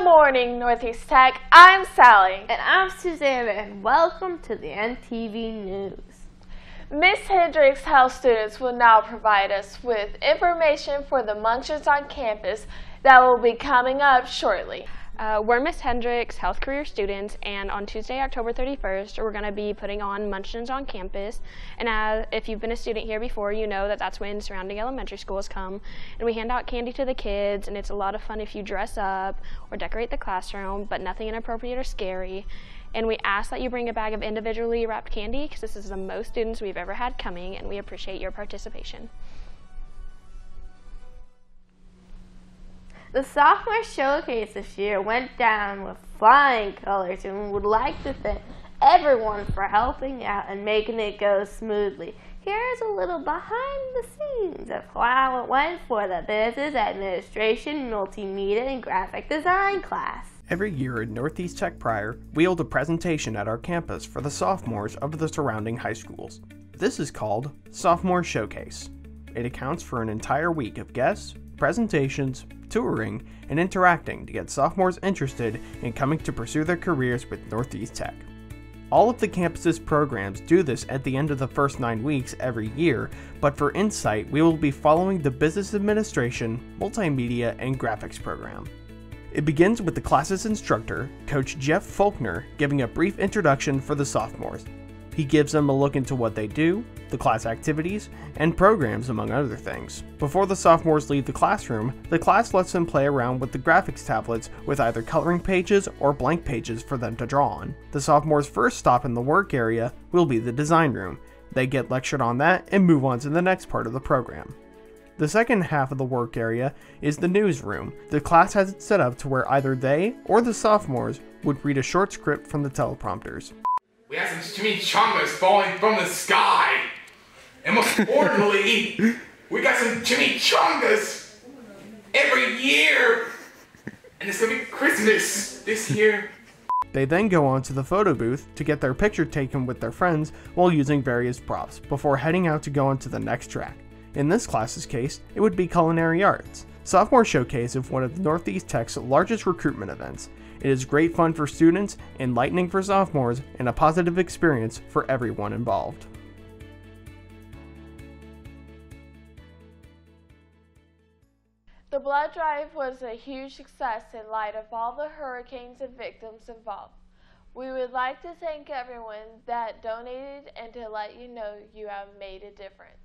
morning, Northeast Tech. I'm Sally. And I'm Susanna, and welcome to the NTV News. Ms. Hendricks Health students will now provide us with information for the Munchins on campus that will be coming up shortly. We're Ms. Hendricks Health Career students, and on Tuesday, October 31st, we're going to be putting on Munchins on campus. And if you've been a student here before, you know that that's when surrounding elementary schools come. And we hand out candy to the kids, and it's a lot of fun if you dress up or decorate the classroom, but nothing inappropriate or scary. And we ask that you bring a bag of individually wrapped candy, because this is the most students we've ever had coming, and we appreciate your participation. The sophomore showcase this year went down with flying colors, and we would like to thank everyone for helping out and making it go smoothly. Here's a little behind the scenes of how it went for the Business Administration, Multimedia, and Graphic Design class. Every year at Northeast Tech Pryor, we hold a presentation at our campus for the sophomores of the surrounding high schools. This is called Sophomore Showcase. It accounts for an entire week of guests, presentations, touring, and interacting to get sophomores interested in coming to pursue their careers with Northeast Tech. All of the campus's programs do this at the end of the first 9 weeks every year, but for Insight, we will be following the Business Administration, Multimedia, and Graphics program. It begins with the class's instructor, Coach Jeff Faulkner, giving a brief introduction for the sophomores. He gives them a look into what they do, the class activities, and programs, among other things. Before the sophomores leave the classroom, the class lets them play around with the graphics tablets with either coloring pages or blank pages for them to draw on. The sophomores' first stop in the work area will be the design room. They get lectured on that and move on to the next part of the program. The second half of the work area is the newsroom. The class has it set up to where either they or the sophomores would read a short script from the teleprompters. We have some chimichangas falling from the sky. And most importantly, we got some chimichangas every year. And it's gonna be Christmas this year. They then go on to the photo booth to get their picture taken with their friends while using various props before heading out to go on to the next track. In this class's case, it would be Culinary Arts. Sophomore Showcase is one of Northeast Tech's largest recruitment events. It is great fun for students, enlightening for sophomores, and a positive experience for everyone involved. The blood drive was a huge success in light of all the hurricanes and victims involved. We would like to thank everyone that donated and to let you know you have made a difference.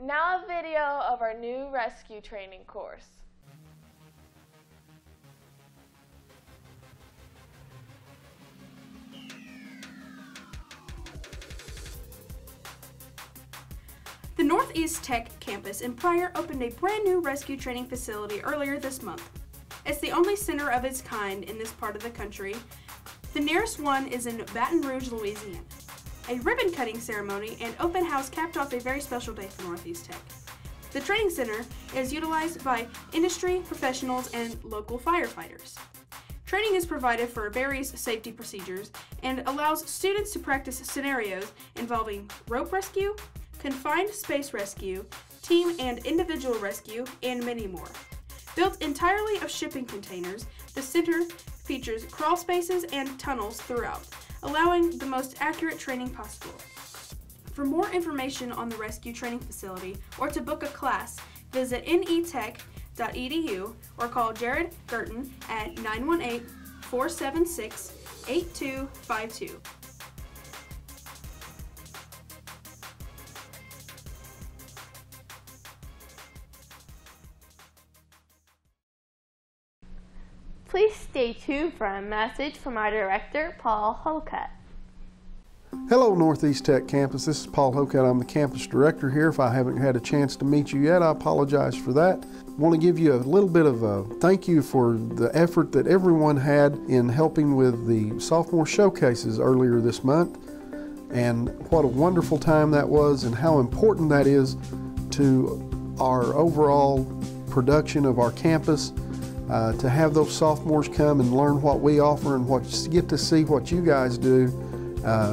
Now a video of our new rescue training course. The Northeast Tech campus in Pryor opened a brand new rescue training facility earlier this month. It's the only center of its kind in this part of the country. The nearest one is in Baton Rouge, Louisiana. A ribbon cutting ceremony and open house capped off a very special day for Northeast Tech. The training center is utilized by industry professionals and local firefighters. Training is provided for various safety procedures and allows students to practice scenarios involving rope rescue, confined space rescue, team and individual rescue, and many more. Built entirely of shipping containers, the center features crawl spaces and tunnels throughout, allowing the most accurate training possible. For more information on the rescue training facility or to book a class, visit netech.edu or call Jared Gerton at 918-476-8252. Please stay tuned for a message from our director, Paul Hocutt. Hello, Northeast Tech campus. This is Paul Hocutt. I'm the campus director here. If I haven't had a chance to meet you yet, I apologize for that. I want to give you a little bit of a thank you for the effort that everyone had in helping with the sophomore showcases earlier this month, and what a wonderful time that was and how important that is to our overall production of our campus. To have those sophomores come and learn what we offer and get to see what you guys do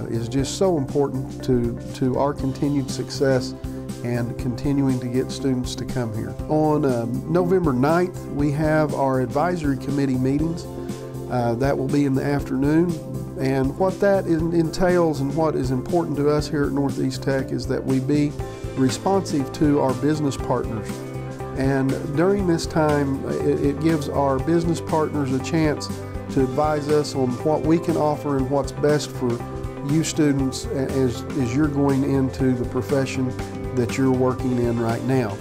is just so important to our continued success and continuing to get students to come here. On November 9th, we have our advisory committee meetings. That will be in the afternoon. And what that entails and what is important to us here at Northeast Tech is that we be responsive to our business partners. And during this time, it gives our business partners a chance to advise us on what we can offer and what's best for you students as you're going into the profession that you're working in right now.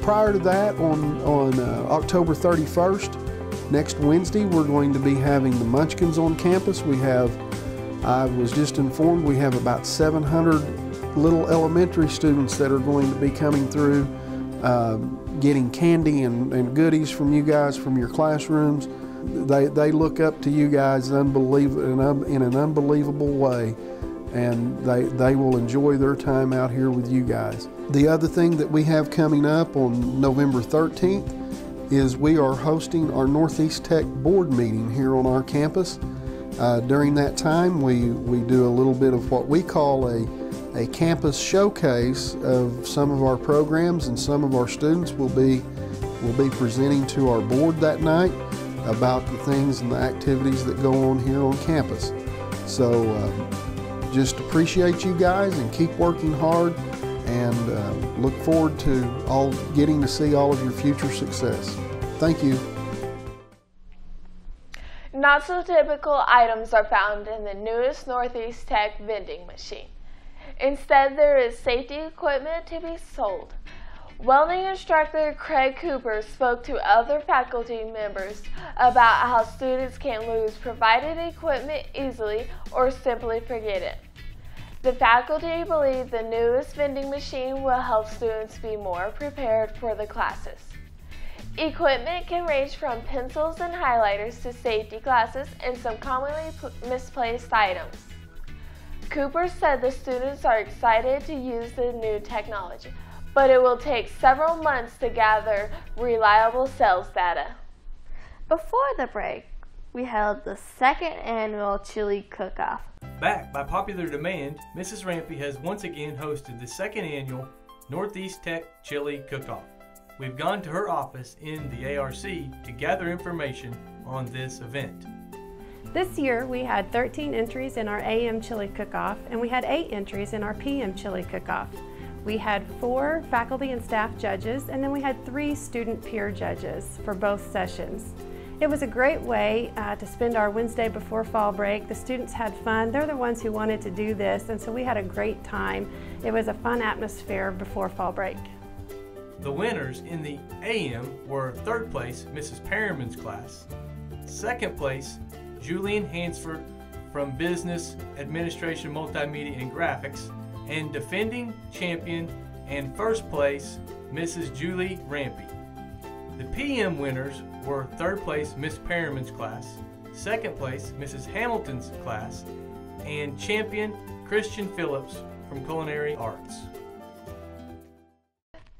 Prior to that, on October 31st, next Wednesday, we're going to be having the Munchkins on campus. I was just informed, we have about 700 little elementary students that are going to be coming through, getting candy and goodies from you guys from your classrooms. They look up to you guys in an unbelievable way, and they will enjoy their time out here with you guys. The other thing that we have coming up on November 13th is we are hosting our Northeast Tech board meeting here on our campus. During that time, we do a little bit of what we call a campus showcase of some of our programs, and some of our students will be presenting to our board that night about the things and the activities that go on here on campus. So just appreciate you guys and keep working hard, and look forward to getting to see all of your future success. Thank you. Not so typical items are found in the newest Northeast Tech vending machine. Instead, there is safety equipment to be sold. Welding instructor Craig Cooper spoke to other faculty members about how students can lose provided equipment easily or simply forget it. The faculty believe the newest vending machine will help students be more prepared for the classes. Equipment can range from pencils and highlighters to safety glasses and some commonly misplaced items. Cooper said the students are excited to use the new technology, but it will take several months to gather reliable sales data. Before the break, we held the second annual chili cook-off. Back by popular demand, Mrs. Rampy has once again hosted the second annual Northeast Tech Chili Cook-Off. We've gone to her office in the ARC to gather information on this event. This year we had 13 entries in our AM Chili Cook-Off, and we had 8 entries in our PM Chili Cook-Off. We had 4 faculty and staff judges, and then we had 3 student peer judges for both sessions. It was a great way to spend our Wednesday before fall break. The students had fun. They're the ones who wanted to do this, and so we had a great time. It was a fun atmosphere before fall break. The winners in the AM were third place, Mrs. Perriman's class, second place, Julian Hansford from Business Administration, Multimedia, and Graphics, and defending champion and first place, Mrs. Julie Rampy. The PM winners were third place, Miss Perriman's class, second place, Mrs. Hamilton's class, and champion, Christian Phillips from Culinary Arts.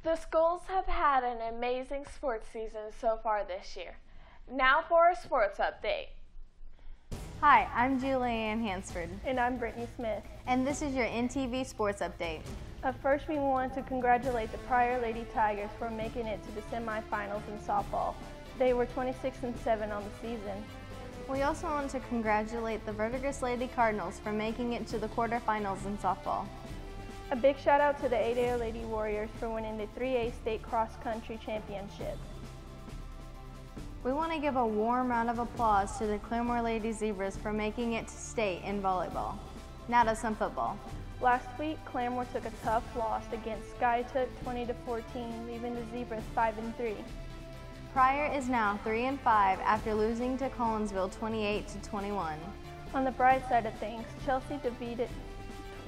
The schools have had an amazing sports season so far this year. Now for a sports update. Hi, I'm Julianne Hansford. And I'm Brittany Smith. And this is your NTV Sports Update. First, we want to congratulate the Pryor Lady Tigers for making it to the semifinals in softball. They were 26-7 on the season. We also want to congratulate the Verdigris Lady Cardinals for making it to the quarterfinals in softball. A big shout out to the Adair Lady Warriors for winning the 3A State Cross Country Championship. We want to give a warm round of applause to the Claremore Lady Zebras for making it to state in volleyball. Now to some football. Last week, Claremore took a tough loss against Skiatook 20-14, leaving the Zebras 5-3. Pryor is now 3-5 after losing to Collinsville 28-21. On the bright side of things, Chelsea defeated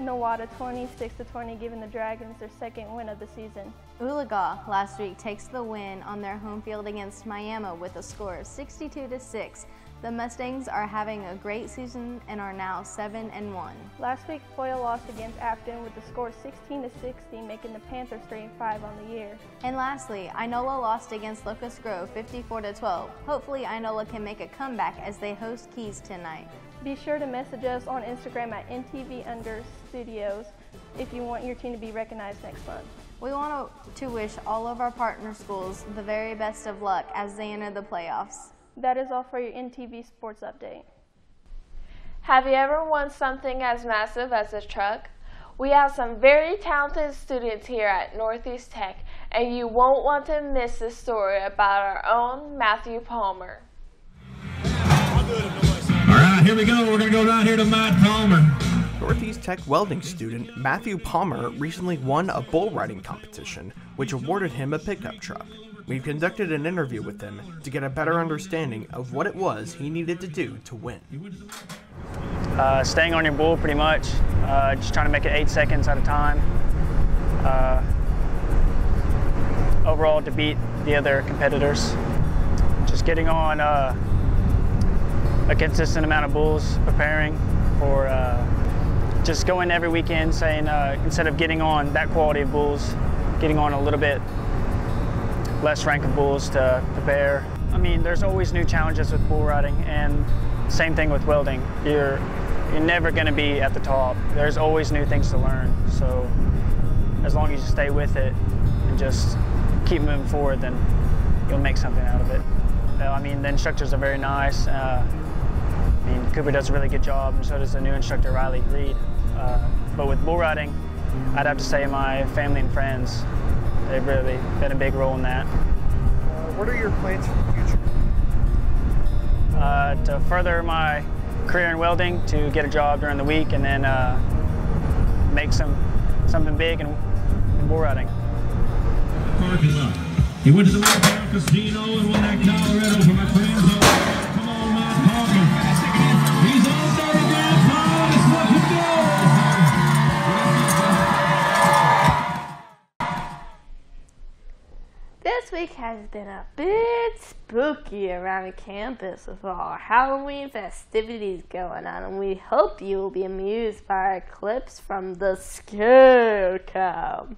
Nowata 26-20, giving the Dragons their second win of the season. Oologah last week takes the win on their home field against Miami with a score of 62-6. The Mustangs are having a great season and are now 7-1. Last week, Foyle lost against Afton with the score 16-60, making the Panthers 3-5 on the year. And lastly, Inola lost against Locust Grove 54-12. Hopefully, Inola can make a comeback as they host Keys tonight. Be sure to message us on Instagram at NTV_studios if you want your team to be recognized next month. We want to wish all of our partner schools the very best of luck as they enter the playoffs. That is all for your NTV Sports Update. Have you ever won something as massive as a truck? We have some very talented students here at Northeast Tech, and you won't want to miss the story about our own Matthew Palmer. All right, here we go. We're going to go down here to Matt Palmer. Northeast Tech welding student Matthew Palmer recently won a bull riding competition, which awarded him a pickup truck. We've conducted an interview with him to get a better understanding of what it was he needed to do to win. Staying on your bull pretty much, just trying to make it 8 seconds at a time. Overall to beat the other competitors. Just getting on a consistent amount of bulls, preparing for just going every weekend saying instead of getting on that quality of bulls, getting on a little bit less rank of bulls to prepare. I mean, there's always new challenges with bull riding, and same thing with welding. You're never going to be at the top. There's always new things to learn. So as long as you stay with it and just keep moving forward, then you'll make something out of it. I mean, the instructors are very nice. I mean, Cooper does a really good job, and so does the new instructor, Riley Reed. But with bull riding, I'd have to say my family and friends. They've really been a big role in that. What are your plans for the future? To further my career in welding, to get a job during the week, and then make something big in bull riding. Parking lot. He went to the Motown Casino and won that Colorado for my friends. Come on, Matt Palmer. He's on there again. Let's let him go. This week has been a bit spooky around campus with all our Halloween festivities going on, and we hope you will be amused by our clips from the Scare Cam.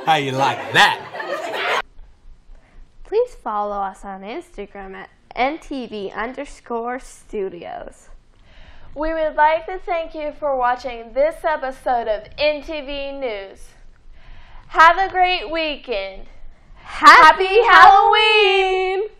How you like that? Please follow us on Instagram at NTV_studios. We would like to thank you for watching this episode of NTV News. Have a great weekend. Happy Halloween!